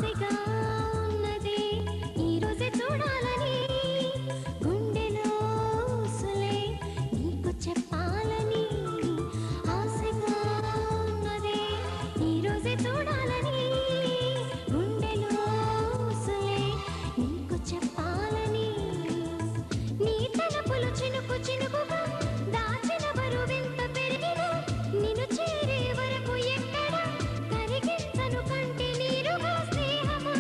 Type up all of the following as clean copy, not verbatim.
ఆశగా ఉన్నది ఈ రోజే చూడాలని గుండెలో ఊసులే నీకు చెప్పాలని ఆశగా ఉన్నది ఈ రోజే చూడాలని గుండెలో ఊసులే నీకు చెప్పాలని నీ తలపులు చినుకు చినుకుగా దాచిన బరువెంత పెరిగినా నిన్ను చేరే వరకు ఎక్కడ కరిగించను కంటి నీరుగా స్నేహమా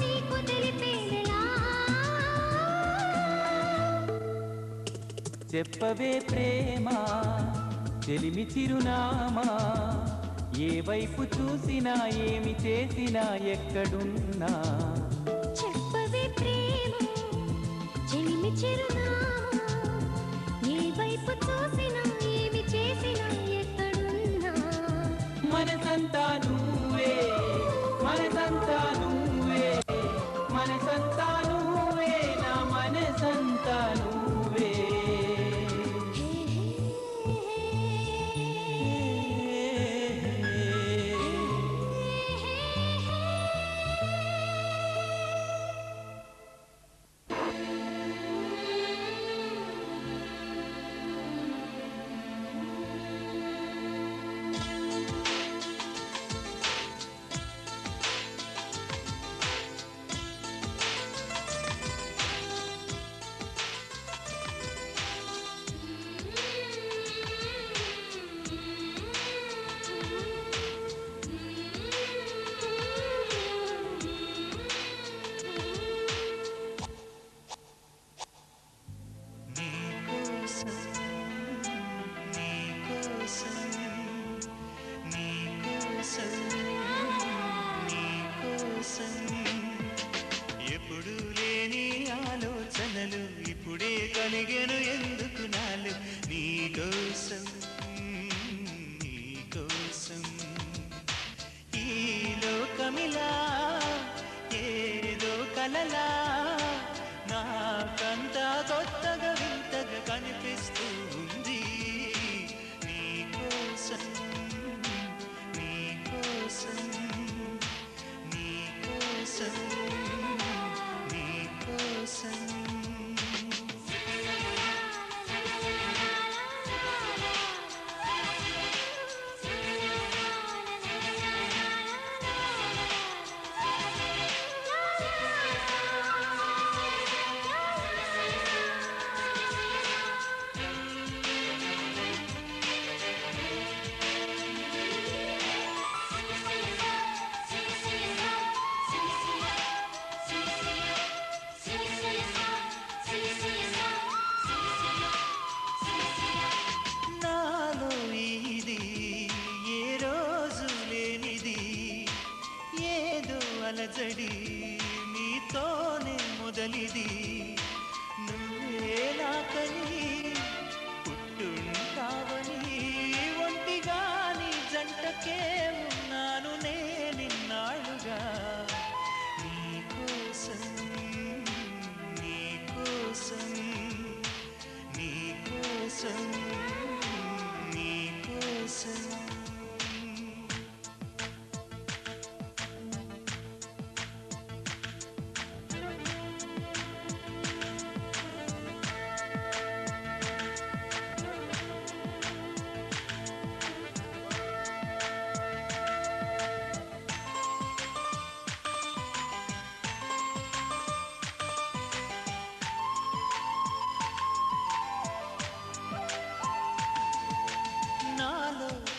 నీకు తెలిపేదెలా చెప్పవే ప్రేమ చెలిమి చిరునామా ఏ వైపు చూసినా ఏమి చేసినా ఎక్కడున్నా చెప్పవే ప్రేమ చెలిమి చిరునామా ఏ వైపు చూసినా ఏమి చేసినా ఎక్కడున్నా మనసంతా నువ్వే మనసంతా నువ్వే మనసంతా నువ్వే నా మనసంతా నువ్వే ఎప్పుడు లేని ఆలోచనలు ఇప్పుడే కలిగెను ఎందుకు నాలు నీకోసం నీకోసం ఈ లోకమిలా ఏదో కలలా నాకంతా కొత్తగా వింతగా కనిపిస్తూ ఉంది నీకోసం నీకోసం నీకోసం నీకోసం అలజడి నీతోనే మొదలిది నువ్వే నాకని పుట్టుంటావని ఒంటిగా నీ జంటకే ఉన్నాను నేనిన్నాళ్ళుగా నీకోసం నీకోసం నీకోసం నీకోసం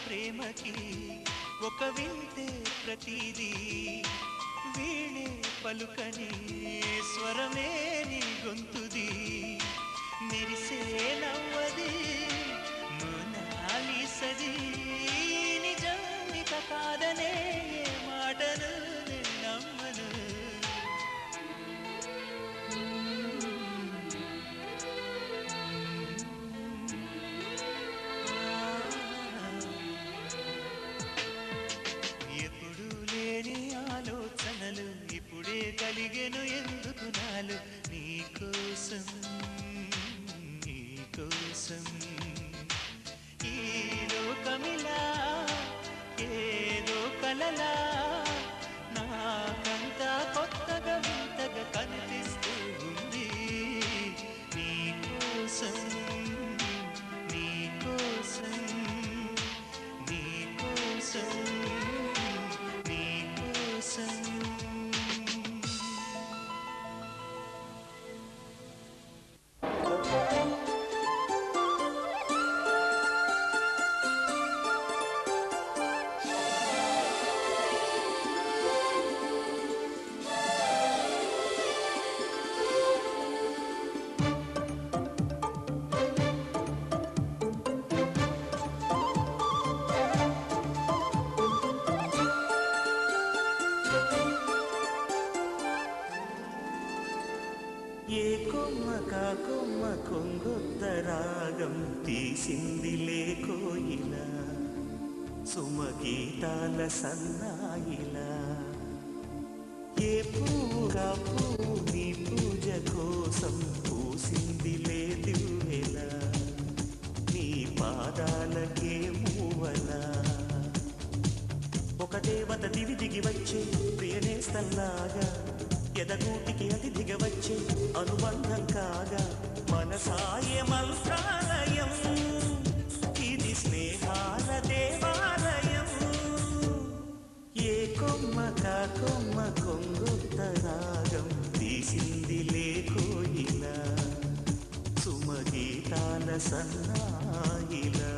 ప్రేమకి ఒక వింతే ప్రతిదీ వీణే పలుకని స్వరమే నీ గొంతుది మెరిసే నవ్వది మోనాలిసది నిజానిక కాదనే మాటను నమ్మను ఆలోచనలు ఇప్పుడే కలిగెను ఎందుకు నాలు నీకోసం నీకోసం ఏ కొమ్మక కొమ్మ కొంగొత్త రాగం తీసిందిలే కోయిలా సుమగీతాల సన్నాయిలా ఏ పూగా పువ్వు నీ పూజ కోసం పూసిందిలే దివ్వెలా నీ పాదాలకే మూవలా ఒక దేవత దివి దిగి వచ్చే ప్రియనేస్తల్లాగా ఎదగూటికి అతిథిగా వచ్చే అనుబంధం కాగా మనసాయ మంత్రాలయం ఇది స్నేహాల దేవాలయం ఏ కొమ్మక కొమ్మ కొంగొత్త రాగం తీసిందిలే కోయిలా సుమగీతాల సన్నాయిలా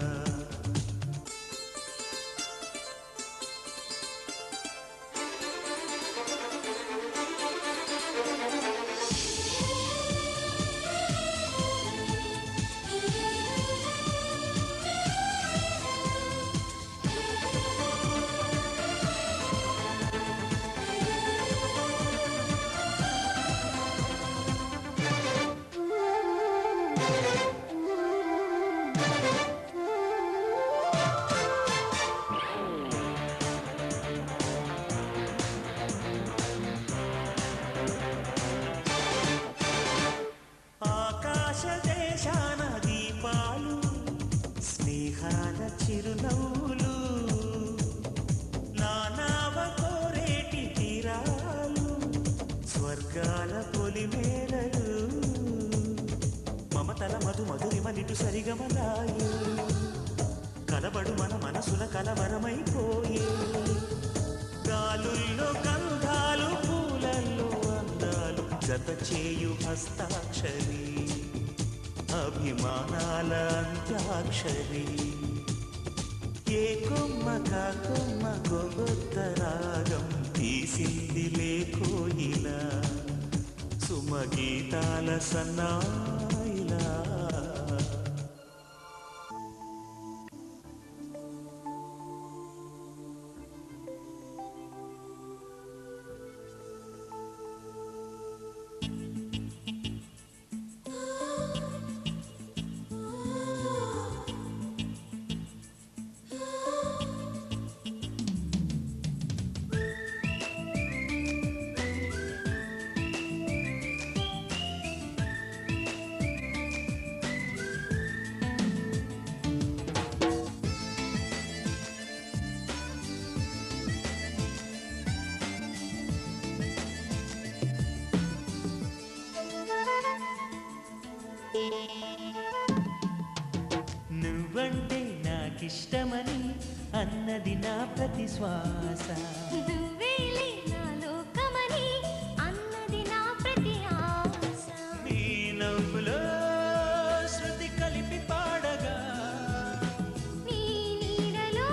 దేశాన దీపాలు స్నేహాల చిరునవ్వులు నానావ కోరేటి తీరాలు స్వర్గాల పొలిమేరలు మమతల మధు మధురిమ నిటు సరిగమలాయే కలబడు మన మనసుల కలవరమైపోయే గాలుల్లో గంధాలు పూలల్లో అందాలు జత చేయు హస్తాక్షరి అభిమానాల అంత్యాక్షరి ఏ కొమ్మక కొమ్మ గొగొత్త రాగం తీసిందిలే కోయిలా సుమగీతాల సన్నాయిలా నువ్వంటే నాకిష్టమని అన్నది నా ప్రతి శ్వాస నువ్వేలే నా లోకమని అన్నది నా ప్రతి ఆశ నీ నవ్వులో శృతి కలిపి పాడగా నీ నీడలో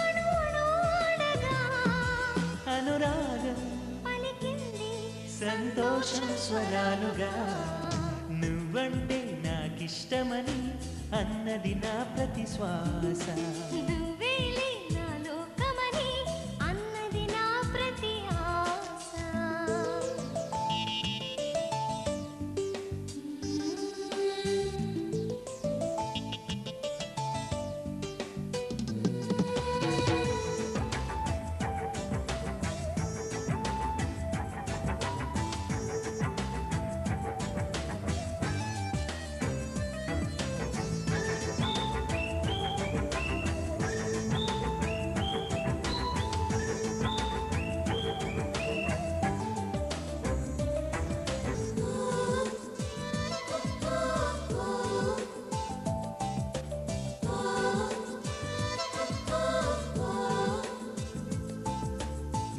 అణువణువడగా అనురాగం పలికింది సంతోషం స్వరాలుగా నువ్వంటే నాకిష్టమని అన్నది నా ప్రతి శ్వాస నువ్వేలే నా లోకమని అన్నది నా ప్రతి ఆశ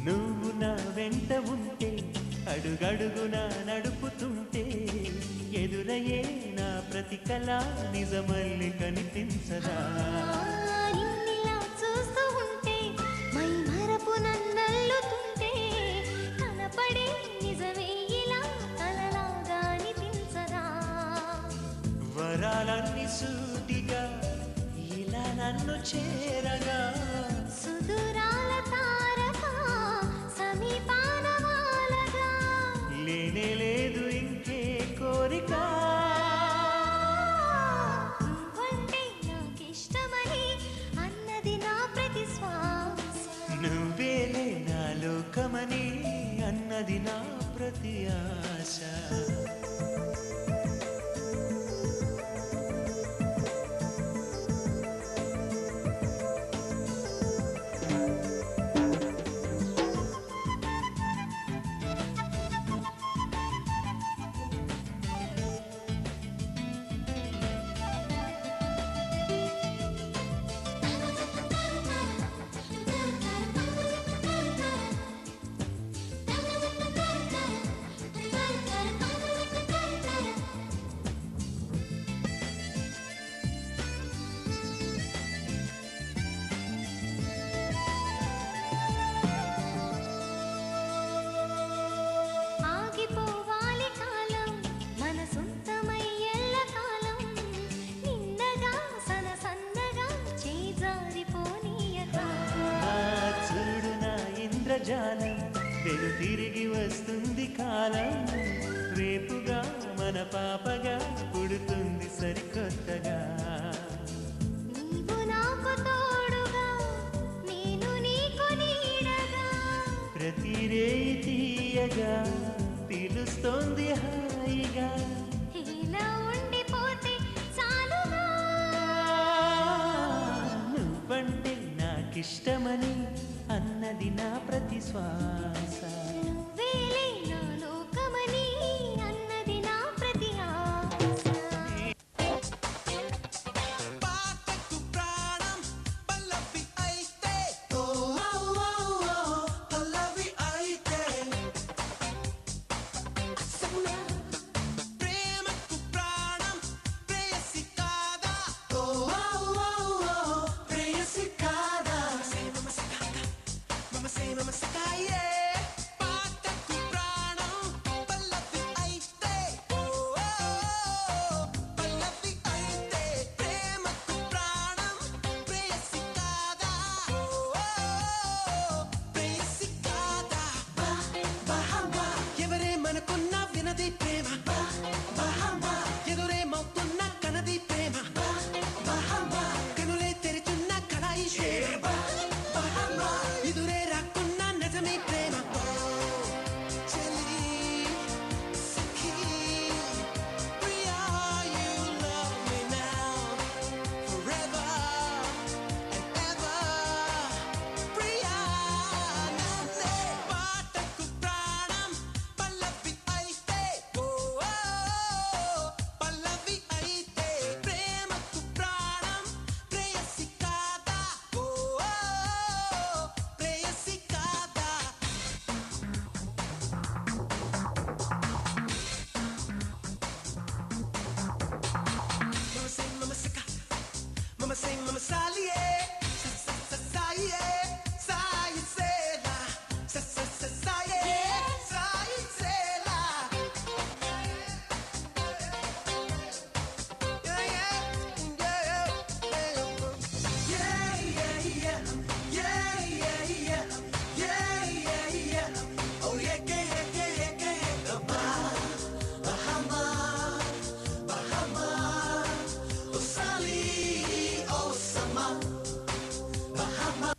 నువ్వు నా వెంట ఉంటే అడుగడుగునా నడుపుతుంటే ఎదురయ్యే నా ప్రతి కళ నిజమల్లి కనిపించదా నిన్నిలా చూస్తూ ఉంటే మై మరపు నన్నల్లుతుంటే కనపడే నిజమే ఇలా కలలాగా అనిపించదా వరాలన్నీ సూటిగా ఇలా నన్ను చేరగా సుదూరాల తారక అన్నది నా ప్రతి ఆశ. ఆగిపోవాలి కాలం మన సొంతమయ్యేళ్ళ కాలం నిన్నగా సన్నగా చేజారిపోనీయక. చూడు నా ఇంద్రజాలం వెను తిరిగి వస్తుంది కాలం. రేపుగా మన పాపగా పుడుతుంది సరికొత్తగా. నీవు నాకు తోడుగా నేను నీకు నీడగా. ప్రతి రేయి తీయగా పిలుస్తోంది హాయిగా. ఇలా ఉండిపోతే చాలుగా. నువ్వంటే నాకిష్టమని అన్నది నా ప్రతి శ్వాస. నువ్వేలే నా లోకమని అన్నది నా ప్రతి ఆశ. పాటకు ప్రాణం పల్లవి అయితే పల్లవి అయితే ప్రేమకు ప్రాణం ప్రేయసి కాదా ప్రేయసి కాదా మమ సకాయే పాటకు ప్రాణం పల్లవి అయితే పల్లవి అయితే ప్రేమకు ప్రాణం ప్రేయసి కాదా ప్రేయసి కాదా ఎవరేమనుకున్నా వినది ప్రేమ ఎదురేమవుతున్నా కనది ప్రేమ కనులే తెరిచున్న కడాయి ప్రేమ ఎదురే రాకున్నా నిజమే ప్రేమ చెలి సఖీ Priya you love me now forever and ever Priya నన్నే పాటకు ప్రాణం పల్లవి అయితే పల్లవి అయితే ప్రేమకు ప్రాణం ప్రేయసి కాదా ప్రేయసి కాదా Mama sing, mama salie, saye, saye sela, saye, saye sela. Oh yeah, Bahama, oh Sally, oh Sama, Bahama.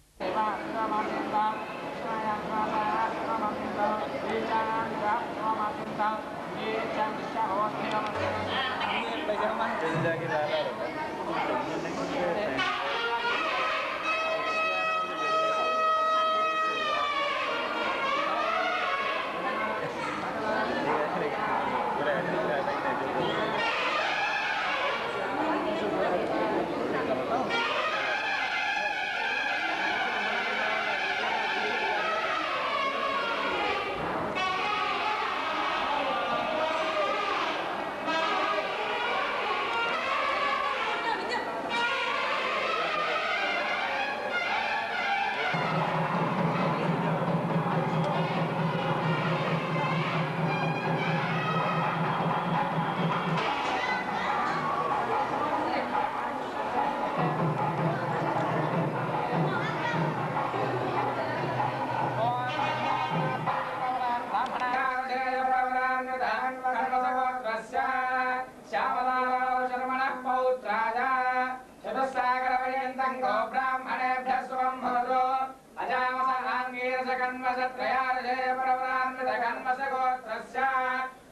कन्मसगोत्रस्य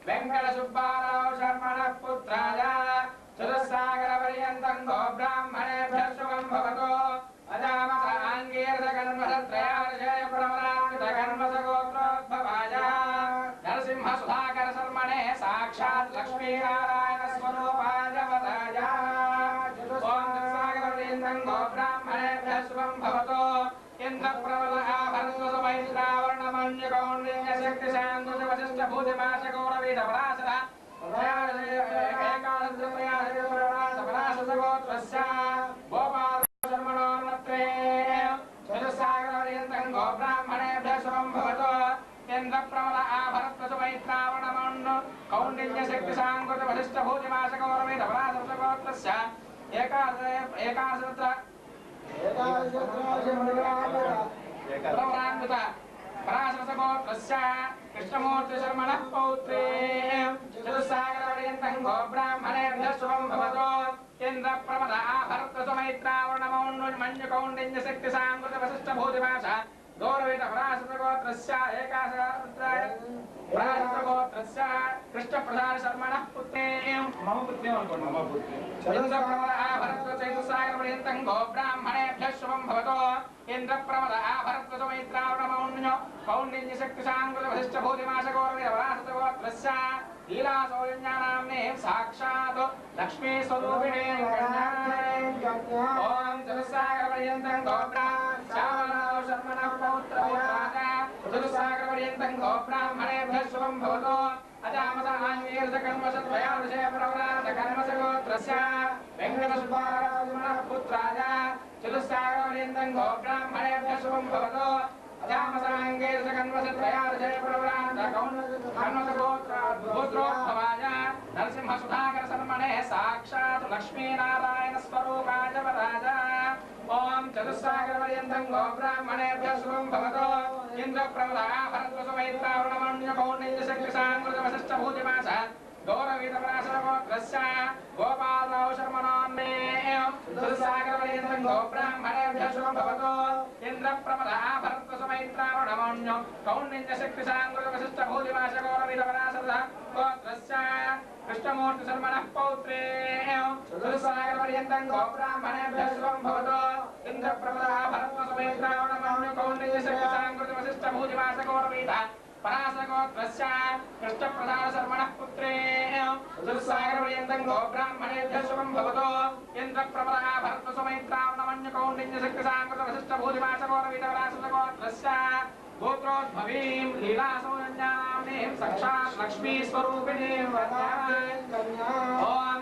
वेङ्कटसुब्बाराव शर्मणः पुत्राय चतुस्सागरपर्यन्तं गो ब्राह्मणेभ्यः शुभं भवतु अजामसाङ्गीर्धकन्मसत्रयार्जयप्रवरान्वितकन्मसगोत्रोद्भवाय नरसिंहसुधाकरशर्मणे साक्षात् लक्ष्मीनारायणस्वरूपाय वदाय ॐ सागरपर्यन्तं गो ब्राह्मणेभ्यः शुभं भवतु इन्द्रप्रबलभूतिमाशगौरवीधपराशर चतुस्सागरपर्यन्तं गो ब्राह्मणेभ्यः शुभं भवतु इन्द्रप्रबल आभरत्वसुमैत्रावणमण्डु कौण्डिन्यशक्तिशाङ्कुतवसिष्ठभूतिमाशगौरवीधपराशरगोत्रस्य एकादशत्र प्रवरान्वित पराशरसगोत्रस्य कृष्णमूर्तिशर्मणः पौत्रे चतुस्सागरपर्यन्तं गो ब्राह्मणेभ्यः शुभं भवतु इन्द्रप्रमद आभरत्वसुमैत्रावणमौन्नुमन्युकौण्डिन्यशक्तिसाङ्कृतवसिष्ठभूतिमाश गौरवीत पराशरसगोत्रस्य एकादशत्राय पराशरसगोत्रस्य कृष्णप्रसादशर्मणः पुत्रे मम पुत्रे इन्द्रप्रमद आभरत्वचैतुस्सागरपर्यन्तं गो ब्राह्मणेभ्यः शुभं भवतु इन्द्रप्रमद आभरत्वसुमैत्रावणमौन्नु कौण्डिन्यशक्तिसाङ्कृतवसिष्ठभूतिमाश गौरवीत पराशरसगोत्रस्य लीलासौजन्यानाम्ने साक्षात् लक्ष्मी स्वरूपिणे ओम चतुस्सागरपर्यन्तं गो ब्राह्मणाव शर्मणः पौत्रः चतुस्सागरपर्यन्तं गो ब्राह्मणेभ्यः शुभं भवतु अजामसाङ्गीर्धकन्मसत्रयार्जयप्रवरान्वितकन्मसगोत्रस्य वेङ्कटसुब्बाराव पुत्राय चतुस्सागरपर्यन्तं गो ब्राह्मणेभ्यः शुभं भवतु अजामसाङ्गीर्धकन्मसत्रयार्जयप्रवरान्वितकन्मसगोत्रोद्भवाय नरसिंहसुधाकरशर्मणे साक्षात् लक्ष्मीनारायणस्वरूपाय वराय ओम चतुस्सागरपर्यन्तं गो ब्राह्मणेभ्यः शुभं भवतु इन्द्रप्रबल आभरत्वसुमैत्रावणमण्डुकौण्डिन्यशक्तिसाङ्कृतवसिष्ठभूतिमाश गौरवीतपराशरगोत्रस्य गोपालराव शर्मणान्मे चतुस्सागरपर्यन्तं गो ब्राह्मणेभ्यः शुभं भवतु इन्द्रप्रबल आभरत्वसुमैत्रावणमण्डु कौण्डिन्यशक्तिसाङ्कृतवसिष्ठभूतिमाश गौरवीतपराशरगोत्रस्य कृष्णमूर्तिशर्मणः पौत्रे चतुस्सागरपर्यन्तं गो ब्राह्मणेभ्यः शुभं भवतु इन्द्रप्रबल आभरत्वसुमैत्रावणमण्डु कौण्डिन्यशक्तिसाङ्कृतवसिष्ठभूतिमाश गौरवीत पराशरगोत्रस्य कृष्णप्रसादशर्मणः पुत्रे चतुस्सागरपर्यन्तं गो ब्राह्मणेभ्यः शुभं भवतु इन्द्रप्रबल आभरत्वसुमैत्रावणमण्डु कौण्डिन्यशक्तिसाङ्कृतवसिष्ठभूतिमाश गौरवीत पराशरगोत्रस्य गोत्रोद्भवीं लीलासौजन्यानाम्नीं साक्षात् लक्ष्मी स्वरूपिणीं वदामि ओम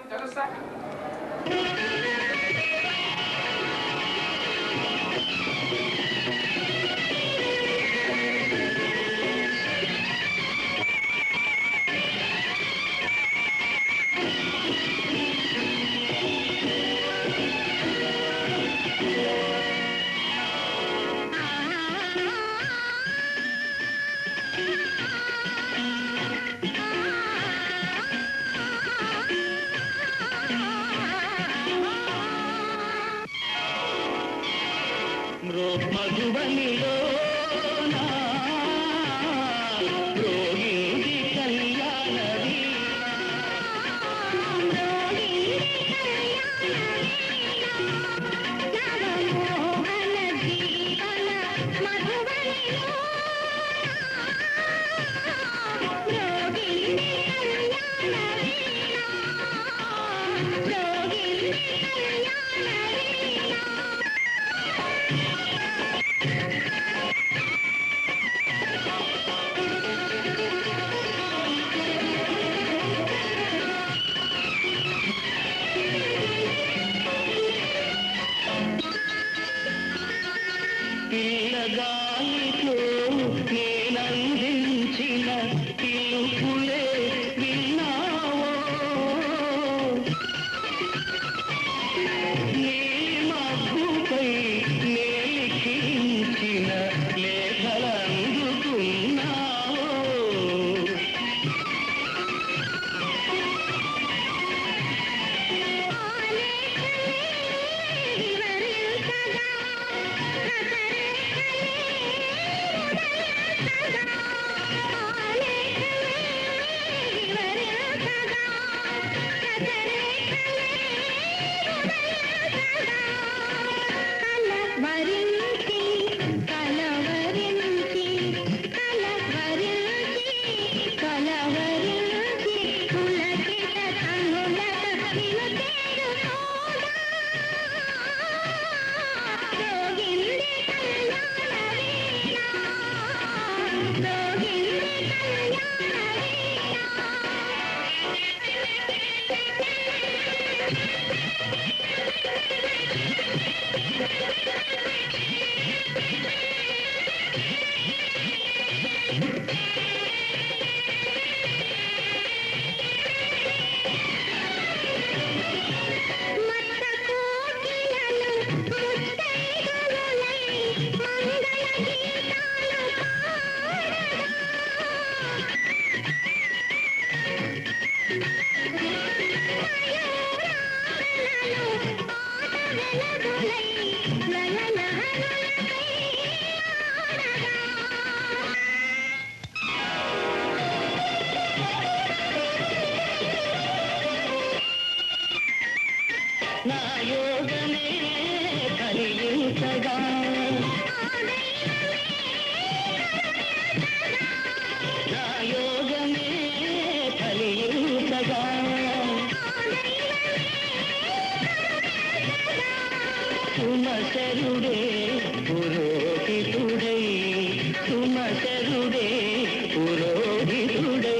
నా యోగమే కలిగించగా నా యోగమే కలిగించగా సుమశరుడే పురోహితుడై సుమశరుడే పురోహితుడై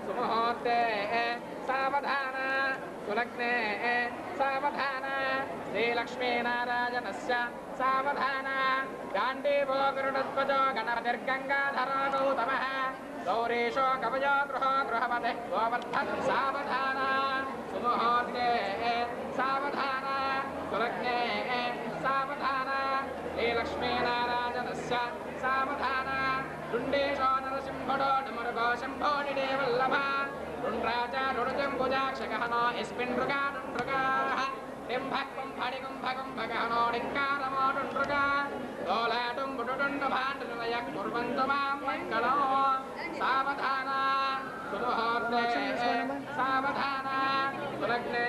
सुमुहूर्ते सावधान सुलग्ने सावधान श्रीलक्ष्मीनारायणस्य सावधान गाण्डीवो गरुडध्वजो गणपतिर्गङ्गाधरो गौतमः गौरीशो कवयो गृहपतिः गोवर्धन सावधान सुमुहूर्ते सावधान सुलग्ने सावधान श्रीलक्ष्मीनारायणस्य सावधान रुण्डेशो नरसिंहडो डमरुगो शम्भो निडेवल्लभ रुण्ड्राजा रुणजम्बुजाक्षगहनो यस्मिन्नृगा रुण्ड्रुगाः डिम्भकुम्भणिकुम्भकुम्भगहनो डिङ्कारमो रुण्ड्रुगा दोलाडुम्बुडुडुण्डभाण्डुनयः कुर्वन्तु मां मङ्गलो सावधान सुमुहूर्ते सावधान सुलग्ने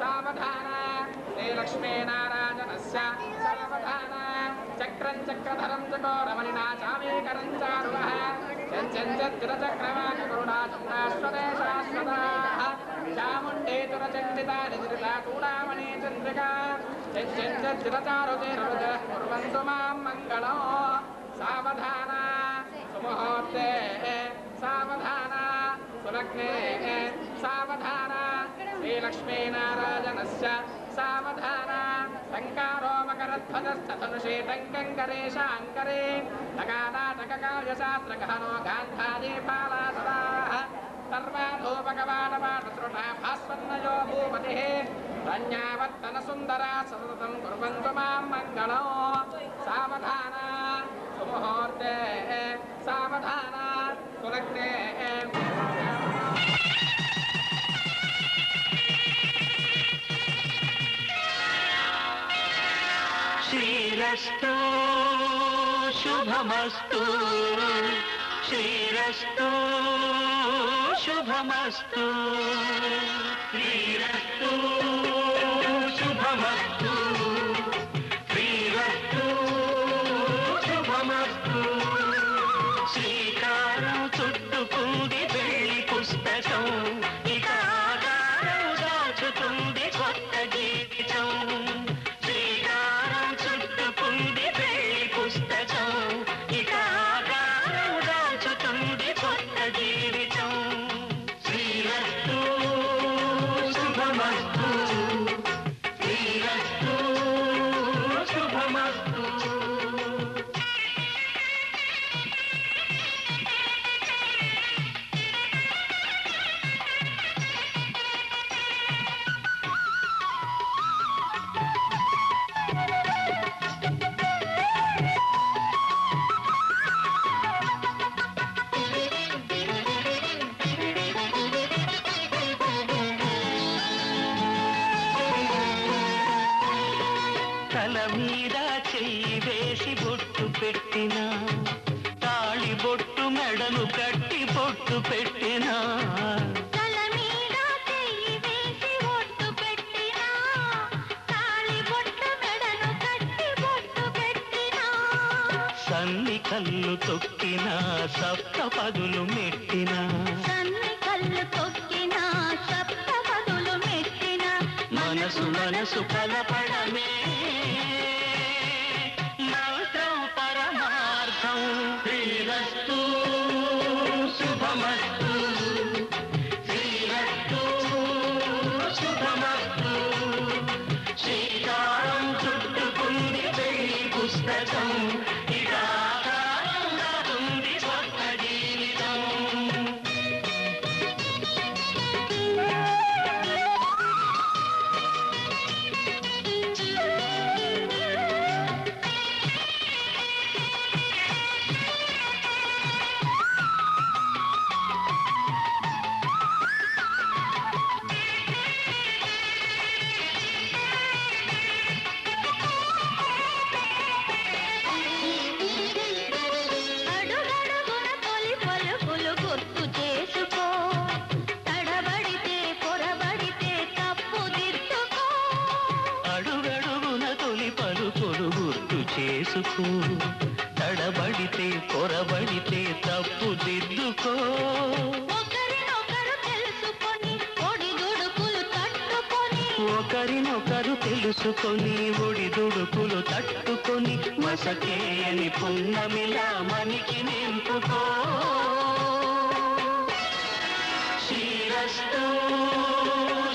सावधान श्रीलक्ष्मीनारायणस्य सावधान चक्रं चक्रधरं चकोरमणिना चामीकरं चारुणः चञ्चञ्चत्तिरचक्रवाकरुणाचन्द्राश्वदेशाश्वताः चामुण्डेतुरचण्डिता निद्रिता चूडामणि चन्द्रिका चञ्चञ्चत्तिरचारुचिरवृजः कुर्वन्तु मां मङ्गलो सावधान सुमुहूर्ते सावधान सुलग्ने सावधान श्रीलक्ष्मीनारायणस्य सावधान शङ्कारो मकरध्वजस्तधनुषे टङ्कङ्करे शाङ्करे नगानाटककाव्यशास्त्रगहनो गान्धारी फालासदाः सर्वाधूपकवाटपाटश्रुता भास्वन्नयो भूपतिः रण्यावर्तनसुन्दरा सततं कुर्वन्तु मां मङ्गलो सावधान सुमुहूर्ते सावधान सुलग्ने श्रीरस्तु शुभमस्तु श्रीरस्तु शुभमस्तु श्रीरस्तु शुभमस्तु श्रीरस्तु शुभमस्तु శ్రీకారం చుట్టుకుంది వెళ్ళి పుస్తకం ఇక ఆధారం దాచుతుంది కొత్త జీవితం శ్రీకారం చుట్టుకుంది వెళ్ళి పుస్తకం ఇక ఆధారం దాచుతుంది కొత్త జీవితం శ్రీరస్తు శుభమస్తు శ్రీరస్తు శుభమస్తు తల మీద చెయ్యి వేసి బొట్టు పెట్టినా తాళి బొట్టు మెడను కట్టి బొట్టు పెట్టినా తల మీద చెయ్యి వేసి బొట్టు పెట్టినా తాళి బొట్టు మెడను కట్టి బొట్టు పెట్టినా సన్ని కళ్ళు తొక్కినా సప్త పదులు మెట్టినా సన్ని కళ్ళు తొక్కినా సప్త పదులు మెట్టినా మనసు మనసు కలపడమే మంత్రం పరమార్థం శ్రీరస్తు శుభమస్తు శ్రీరస్తు శుభమస్తు శ్రీకారం చుట్టుకుంది వెళ్ళి పుస్తకం ఇక ఆధారం దాచుంది కొత్త జీవితం అడుగడుగున తొలి పలుకులు గుర్తు చేసుకో తడబడితే పొరబడితే తప్పు దిద్దుకో అడుగడుగున తొలి పలుకులు గుర్తు చేసుకో తడబడితే పొరబడితే తప్పు దిద్దుకో ఒకరినొకరు తెలుసుకొని ఒడిదుడుకులు తట్టుకొని ఒకరినొకరు తెలుసుకొని ఒడిదుడుకులు తట్టుకొని మసకేయని పున్నమిలా మనికి నింపుకో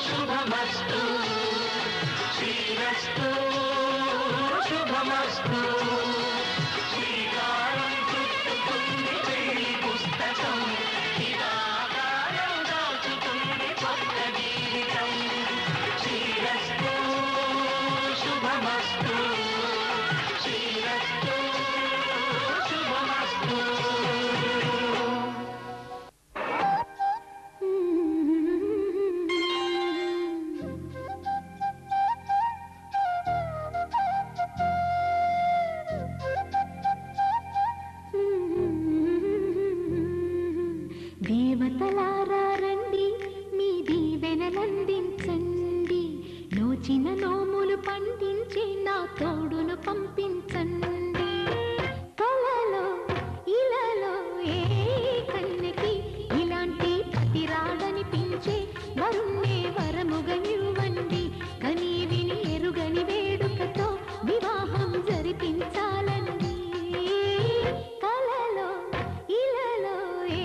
శుభమస్తు శ్రీరస్తు శుభమస్తు శ్రీకారం చుట్టుకుంది పెళ్లి పుస్తకం ఇదాకారం దాచుతుంది కొత్త జీవితం శ్రీరస్తు శుభమస్తు శ్రీరస్తు శుభమస్తు దేవతలారా రండి మీ దీవెనలందించండి నోచిన నోములు పండించి నా తోడును పంపించండి కలలో ఇలలో ఏ కన్నెకి ఇలాంటి పతి రాడనిపించే వరుణ్ణే వరముగా ఇవ్వండి కని విని ఎరుగని వేడుకతో వివాహం జరిపించాలండి కలలో ఇలలో ఏ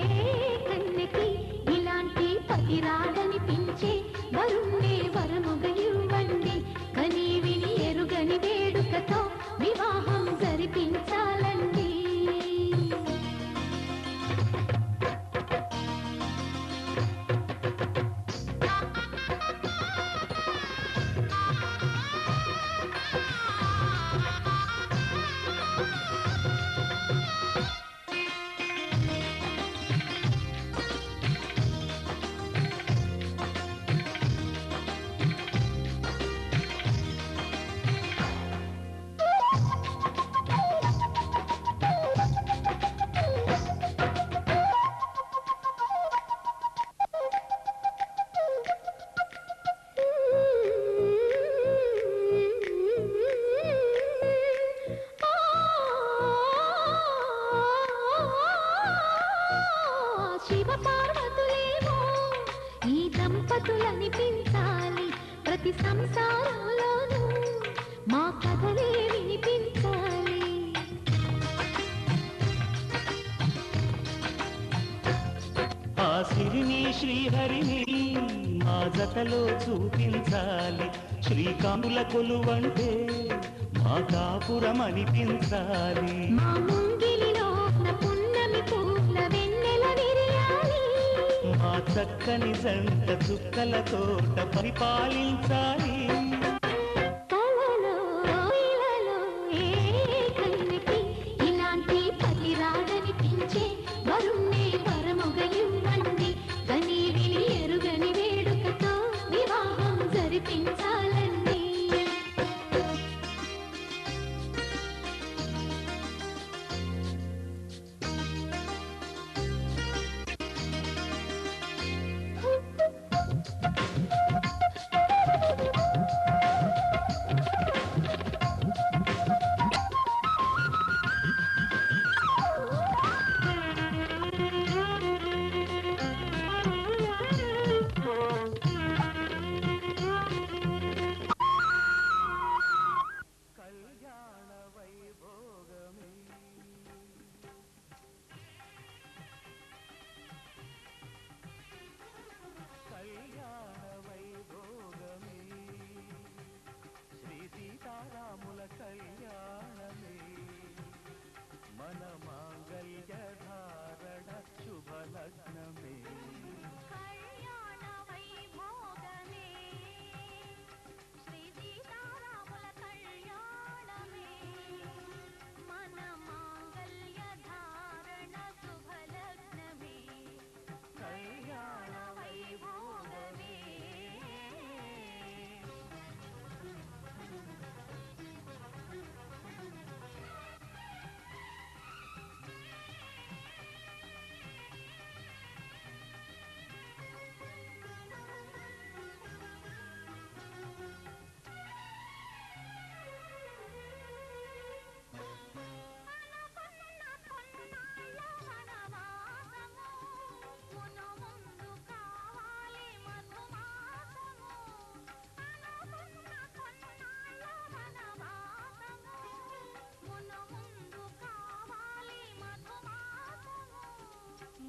కన్నెకి ఇలాంటి పతి రాడనిపించే వరుణ్ణే వరముగా ఇవ్వండి కని విని ఎరుగని వేడుకతో వివాహం జరిపించాలండి శివ పార్వతులేమో ఈ దంపతులనిపించాలి ప్రతి సంసారంలోనూ మా కథలే వినిపించాలి ఆ సిరిని శ్రీహరిని మా జతలో చూపించాలి శ్రీకాంతుల కొలువంటే మా కాపురం అనిపించాలి మా ముంగిలిలో పున్నమి పూల వెన్నెల విరియాలి మా చక్కని జంట చుక్కల తోట పరిపాలించాలి కలలో ఇలలో ఏ కన్నెకి ఇలాంటి పతి రాడనిపించే వరుణ్ణే వరముగా ఇవ్వండి కని విని ఎరుగని వేడుకతో వివాహం జరిపించాలండి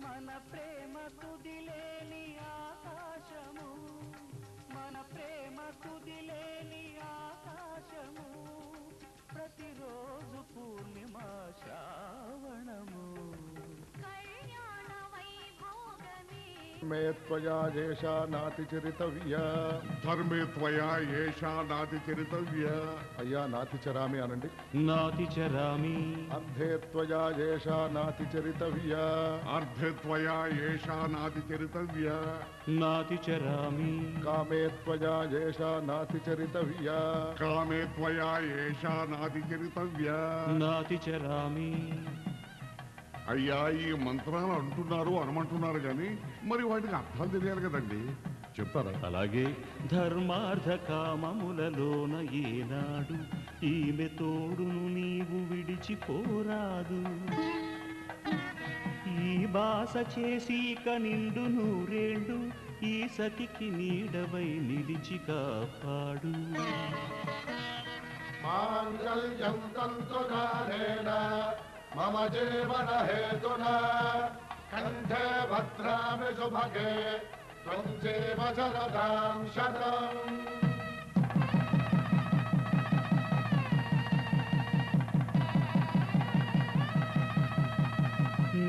మన ప్రేమ తుదిలేని ఆకాశం మే త్వయా ఏషా నాతి చరితవ్య. ధర్మే త్వయా ఏషా నాతి చరితవ్య. అయ్యా నాతి చరామి అనండి. నాతి చరామి. అర్ధే త్వయా ఏషా నాతి చరితవ్య. అర్ధే త్వయా ఏషా నాతి చరితవ్య. నాతి చరామి. కామే త్వయా ఏషా నాతి చరితవ్య. కామే త్వయా ఏషా నాతి చరితవ్య. నాతి చరామి. అయ్యా ఈ మంత్రాలు అంటున్నారు అనమంటున్నారు కానీ మరి వాటికి అర్థాలు తెలియాలి కదండి, చెప్తారా? అలాగే ధర్మార్థ కామములలోన ఏనాడు ఈమె తోడును నీవు విడిచిపోరాదు. ఈ బాస చేసి నిండు నూరేళ్ళు ఈ సతికి నీడవై నిలిచి కాపాడు. మాంగళ్యం తంతునానేన మమ జీవన హేతునా కంఠే భద్రామి శుభగే త్వం జీవ శరదాం శతం.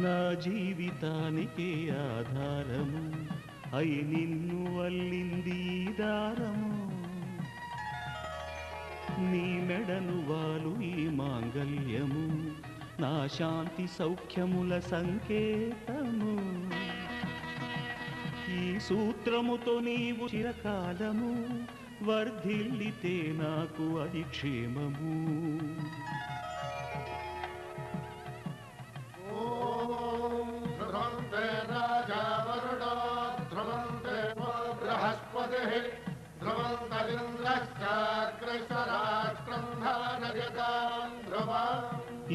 నా జీవితానికి ఆధారము అయి నిన్ను అల్లింది దారము. నీ మెడను వాలు ఈ మాంగళ్యము నా శాంతి సౌఖ్యముల సంకేతము. ఈ సూత్రముతో నీవు చిరకాలము వర్ధిల్లితే నాకు అది క్షేమము. ఓం ధ్రువంతే రాజా వరుణో ధ్రువంతే బృహస్పతిః ధ్రువంత ఇంద్రశ్చాగ్రశరాష్ట్రం ధారయతాం ధ్రువం.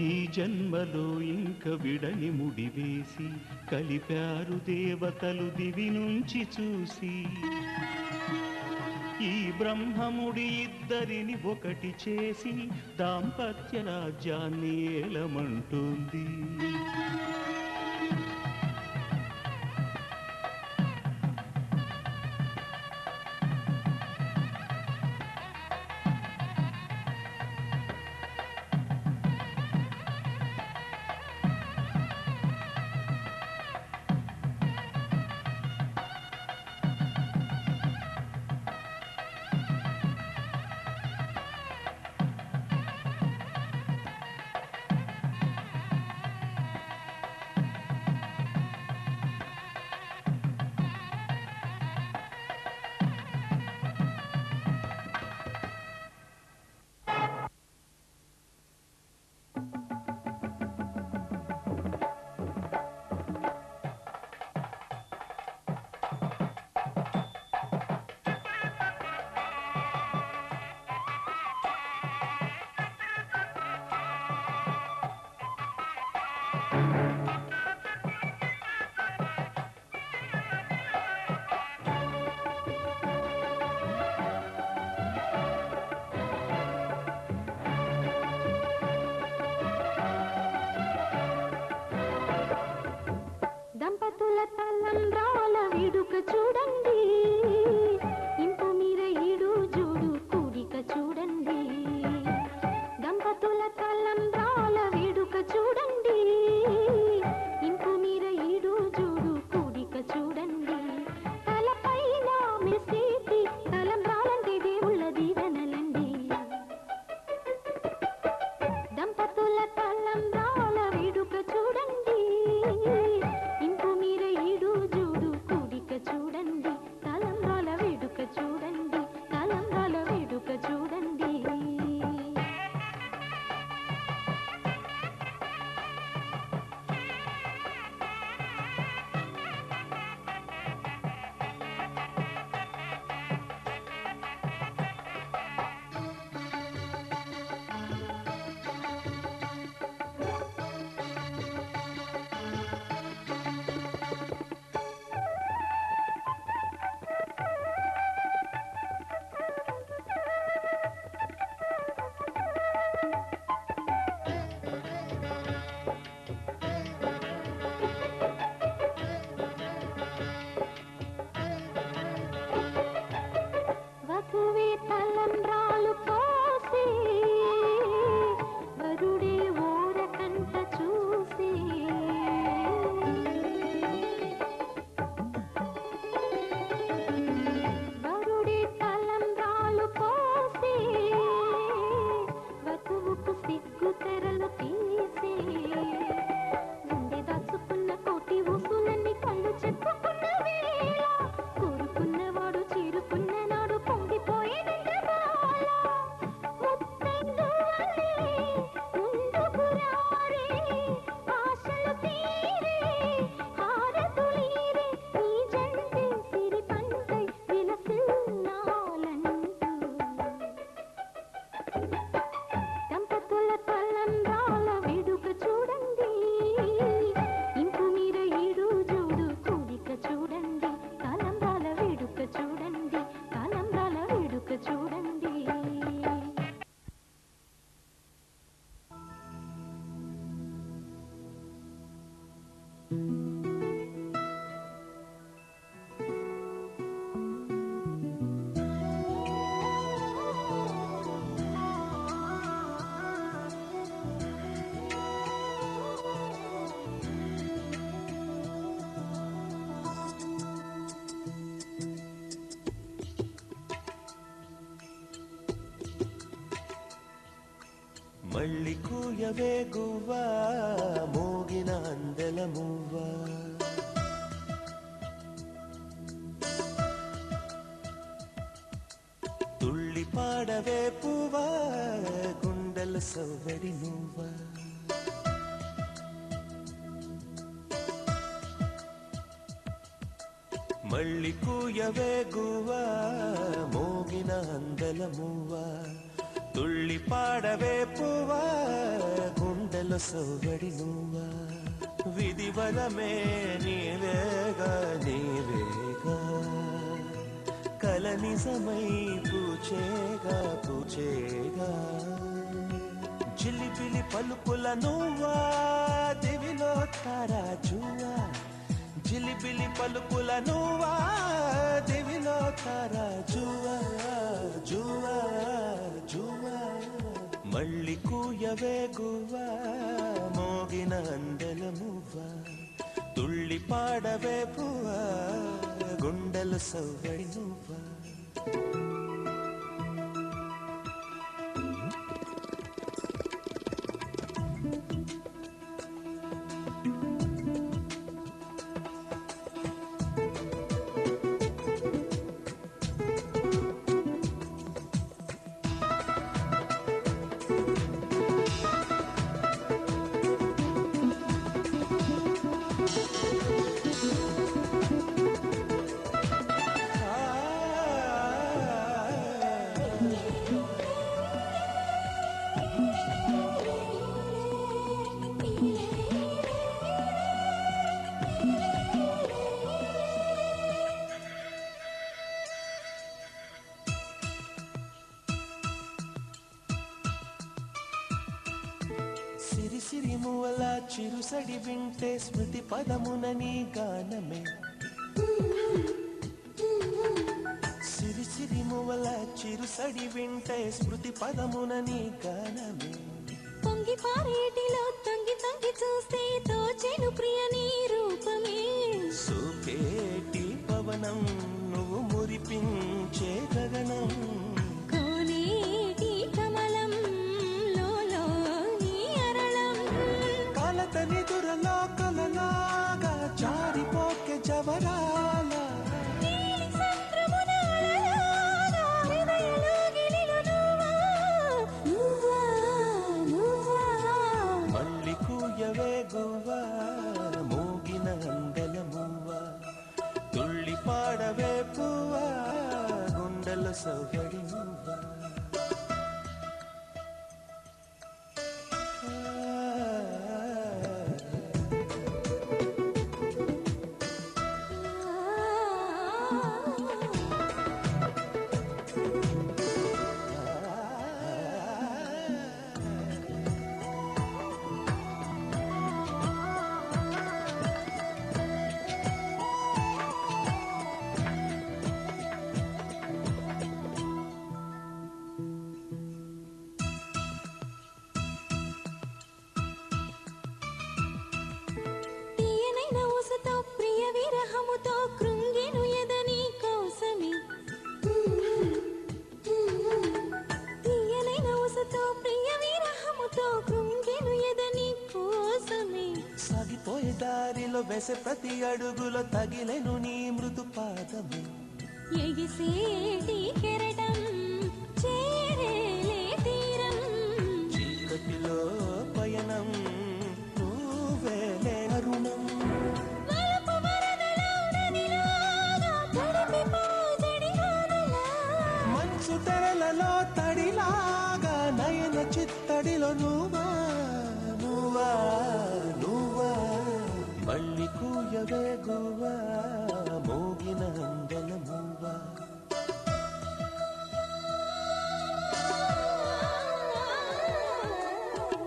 ఈ జన్మలో ఇంక విడని ముడివేసి కలిపారు దేవతలు దివి నుంచి చూసి. ఈ బ్రహ్మముడి ఇద్దరిని ఒకటి చేసి దాంపత్య రాజ్యాన్ని ఏలమంటుంది. మళ్ళీ కూయవే గువ్వా మోగిన అందెల మువ్వా తుళ్ళి పాడవే పువ్వా గుండెల సవ్వడి నువ్వా మళ్ళీ కూయవే గువ్వా మోగిన అందెల మువ్వా తుళ్ళి పాడవే పువ్వా గుండెల సవ్వడి నువ్వా విధివరమే నీవేగా నీవేగా కల నిజమై పూచేగా పూచేగా జిలిబిలి పలుకుల నువ్వా దివిలో తారాజువా జిలిబిలి పలుకుల నువ్వా దివిలో తారాజువా జువా జువా మళ్ళీ కూయవే గువ్వా మోగిన అందెల మువ్వా తుళ్ళి పాడవే పువ్వా గుండెల సవ్వడి నువ్వా సిరి మువల చిరుసడి వింటే స్మృతి పదమున నీ గానమే సిరి మువల చిరుసడి వింటే స్మృతి పదమున నీ గానమే పొంగి పారేటిలో తంగి తంగి చూస్తే తోచెను ప్రియ నీ రూపమే సూకేటి పవనం నువ్వు మురిపించే గగనం కోనేటి కమలం లోలో నీ అరళం కలతని దురలో కలలాగా జారిపోకే జవరాల నీలి సంద్రమున అలలాగా హృదయలో గిలిలో నువ్వా నువ్వా మళ్ళీ కూయవే గువ్వా మోగిన అందెల మువ్వా తుళ్ళి పాడవే పువ్వా గుండెల సవ్వడి నువ్వా తీయనైన ఊసతో ప్రియ విరహముతో కృంగెను ఎదని కోసమే తీయనైన ఊసతో ప్రియ విరహముతో కృంగెను ఎదని కోసమే సాగిపోయే దారిలో వేసే ప్రతి అడుగులో తగిలెను నీ మృదు పాదమే ఎగిసేటి కెరటం చేరేలే తీరం చీకటిలో పయనం నువ్వేలే అరుణం వలపు వరదలో నదిలాగా తడిపి పోజడిగానలా మంచు తెరలలో తడిలాగా నయన చిత్తడిలో నువ్వా నువ్వా నువ్వా మళ్ళీ కూయవే గువ్వా మోగిన అందెల మువ్వా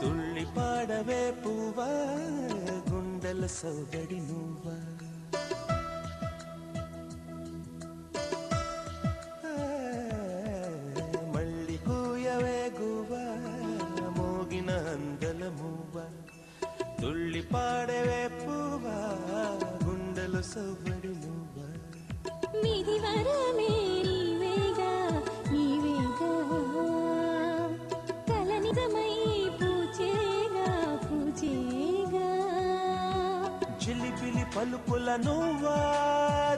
తుళ్ళి పాడవే పువ్వా గుండెల సవ్వడి నువ్వా మళ్ళీ కూయవే గువ్వా మోగిన అందెల మువ్వా తుళ్ళి పాడవే పువ్వా గుండెల సవ్వడి నువ్వా నిధి వరమే నీవేగా నీవేగా కల నిజమై నువ్వా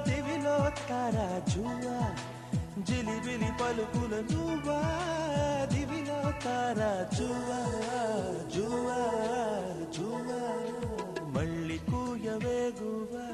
దివిలో తారా జువా జిలిబిలి పలుకుల నువ్వా దివిలో తారా జువా జువా జువా మళ్ళీ కూయవేగువా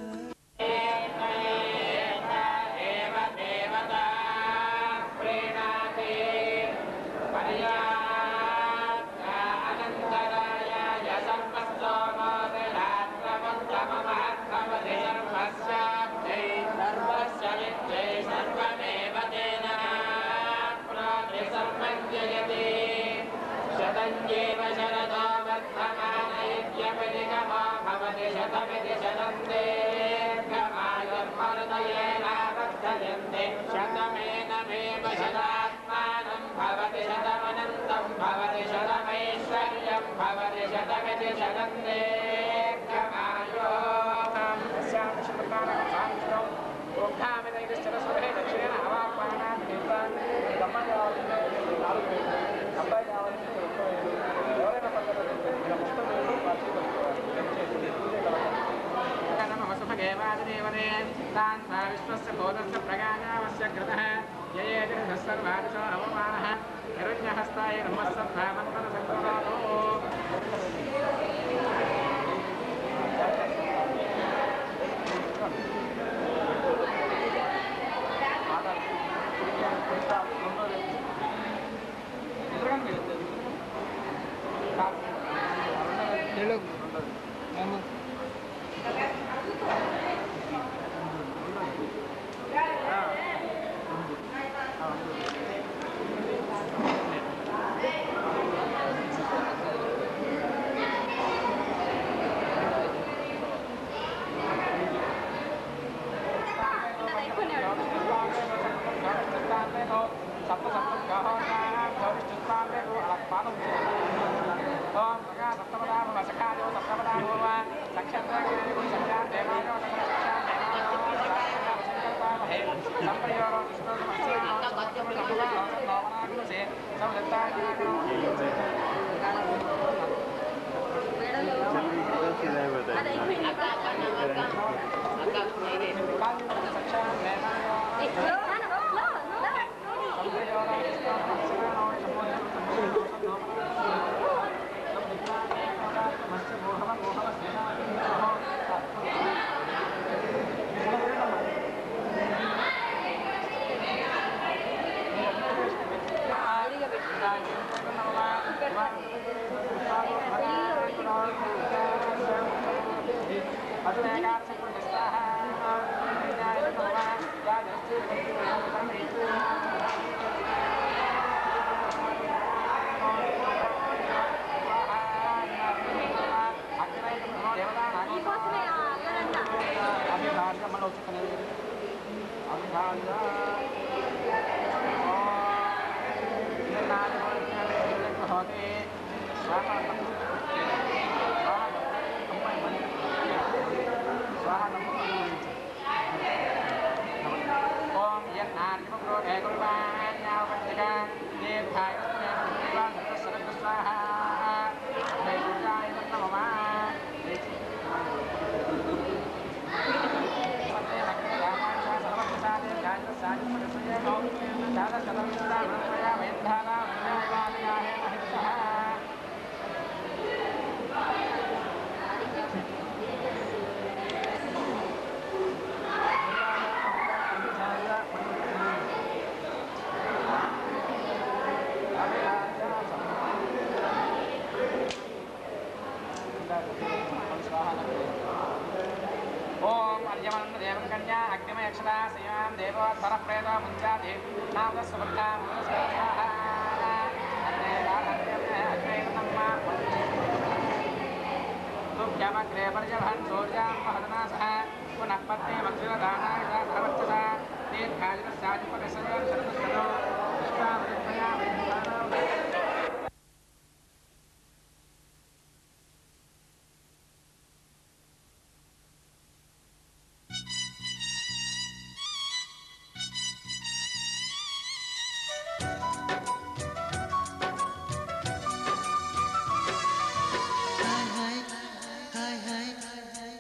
विश्वस्य बोधस्य प्रगानावस्य कृतः ययेतिर्धः सर्वादिशो अवमानः हिरण्यहस्ताय ब्रह्मसत्त्वामन्तरसङ्कुलातो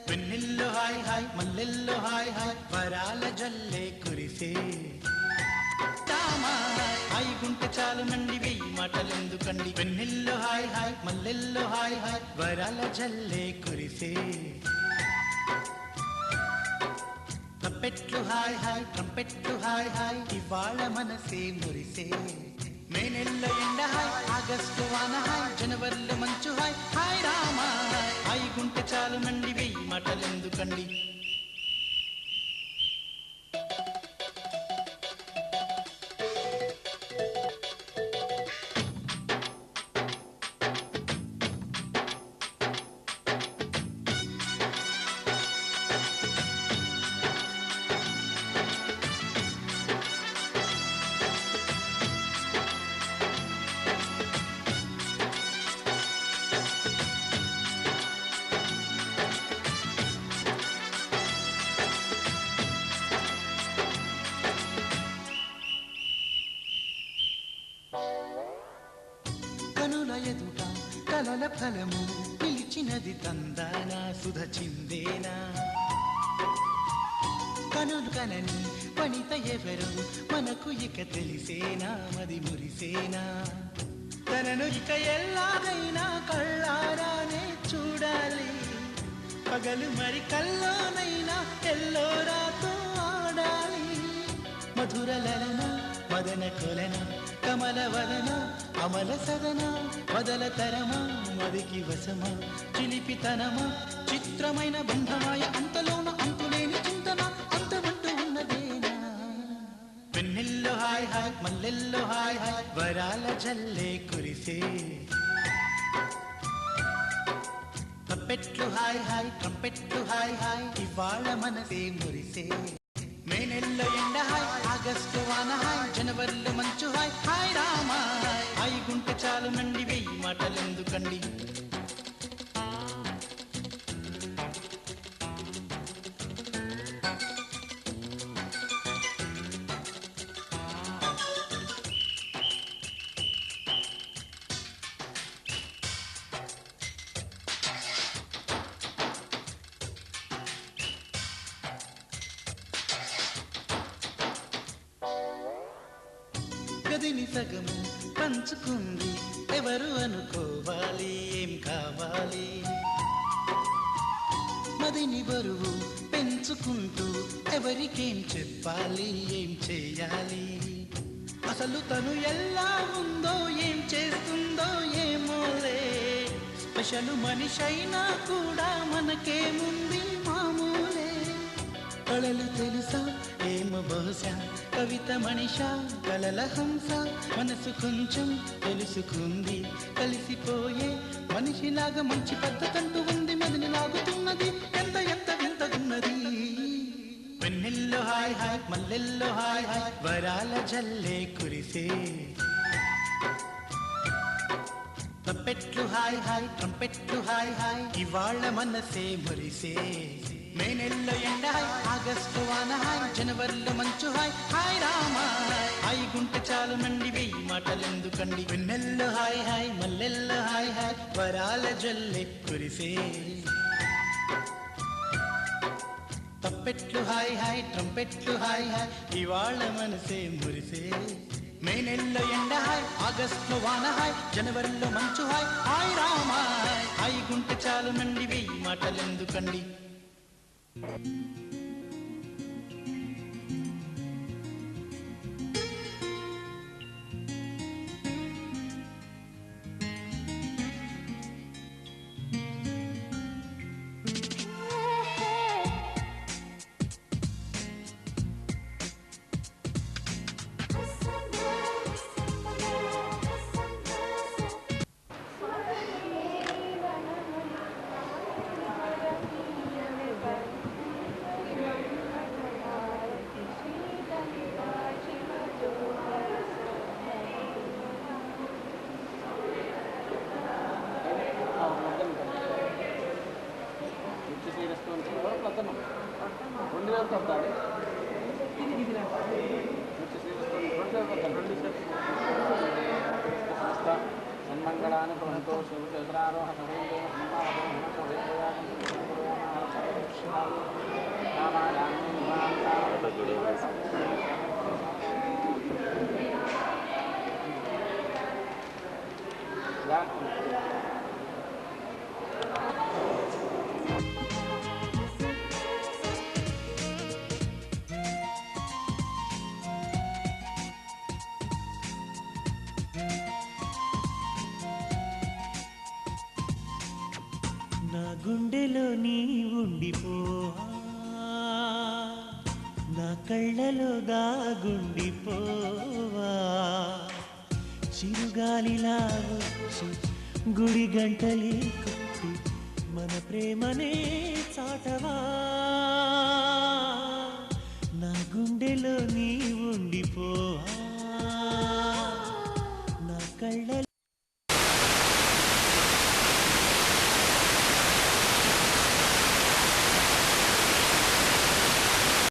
వెన్నెల్లో హాయ్ హాయ్ మల్లెల్లో చాలు నండి వెయ్యి మాటలెందుకండి వెన్నెల్లో హాయ్ హాయ్ మల్లెల్లో హాయ్ హాయ్ వరాల జల్లే కురిసే ట్రంపెట్లు హాయ్ హాయ్ ట్రంపెట్లు హాయ్ హాయ్ ఇవాళ మనసే మురిసే మే నెల్లో ఎండ హాయ్ ఆగస్టు వాన హాయ్ జనవరిలో మంచు హాయ్ హాయ్ రామా హాయ్ గుంటె చాలు నండి వెయ్యి మాటలెందుకండి కనుల ఎదుట కలల ఫలము పిలిచినది తందానా సుధ చిందేనా కనులు కనని వనిత ఎవరు మనకు ఇక తెలిసేనా మది మురిసేనా తనను ఇక ఎల్లాగైనా కళ్ళారానే చూడాలి పగలు మరి కల్లోనైనా ఎల్లోరాతో ఆడాలి మధురలన మదన కొలన కమల వదన అమల సదన వదల తరమా మదికి వసమా చిలిపితనమా చిత్రమైన బంధమాయ అంతలోన అంతులేని చింతన అంతమంటూ ఉన్నదేనా వెన్నెల్లో హాయ్ హాయ్ మల్లెల్లో హాయ్ హాయ్ వరాల జల్లే కురిసే ట్రంపెట్లు హాయ్ హాయ్ ట్రంపెట్లు హాయ్ హాయ్ ఇవాళ మనసే మురిసే మే నెల్లో ఎండ హాయ్ ఆగస్టు వాన హాయ్ జనవరిలో మంచు హాయ్ హాయ్ రామా హాయ్ గుంటె చాలు నండి వెయ్యి మాటలెందుకండి గదిని సగము పంచుకుంది ఎవరు అనుకోవాలి ఏం కావాలి మదిని బరువు పెంచుకుంటూ ఎవరికేం చెప్పాలి ఏం చేయాలి అసలు తను ఎలా ఉందో ఏం చేస్తుందో ఏమోలే స్పెషల్ మనిషైనా కూడా మనకేముంది మామూలే కళలు తెలుసా ఏమో బహుశా కవిత మనిషా కలల హంస మనసు కొంచెం తెలుసుకుంది కలిసిపోయే మనిషిలాగా మంచి పద్ధతంటూ ఉంది మదిని లాగుతున్నది ఎంత ఎంత వింతగున్నది వెన్నెల్లో హాయ్ హాయ్ మల్లెల్లో హాయ్ హాయ్ వరాల జల్లే కురిసే ట్రంపెట్లు హాయ్ హాయ్ ట్రంపెట్లు హాయ్ హాయ్ ఇవాళ మనసే మురిసే మే నెల్లో ఎండ హాయ్ ఆగస్టు వాన హాయ్ జనవరిలో మంచు హాయ్ హాయ్ రామా హాయ్ గుంటె చాలు నండి వెయ్యి మాటలెందుకండి వెన్నెల్లో హాయ్ హాయ్ మల్లెల్లో హాయ్ హాయ్ వరాల జల్లే కురిసే ట్రంపెట్లు హాయ్ హాయ్ ట్రంపెట్లు హాయ్ హాయ్ ఇవాళ మనసే మురిసే మే నెల్లో ఎండ హాయ్ ఆగస్టు వాన హాయ్ జనవరిలో మంచు హాయ్ హాయ్ రామా హాయ్ గుంటె చాలు నండి వెయ్యి మాటలెందుకండి సన్మంగళాన్ని భవంతో శివచంద్రారోహ నా గుండెలో నీ ఉండిపోవా, నా కళ్ళలో దాగుండిపోవా, చిరుగాలిలా వచ్చి గుడి గంటలే కొట్టి మన ప్రేమనే చాటవా. నా గుండెలో నీ ఉండిపోవా,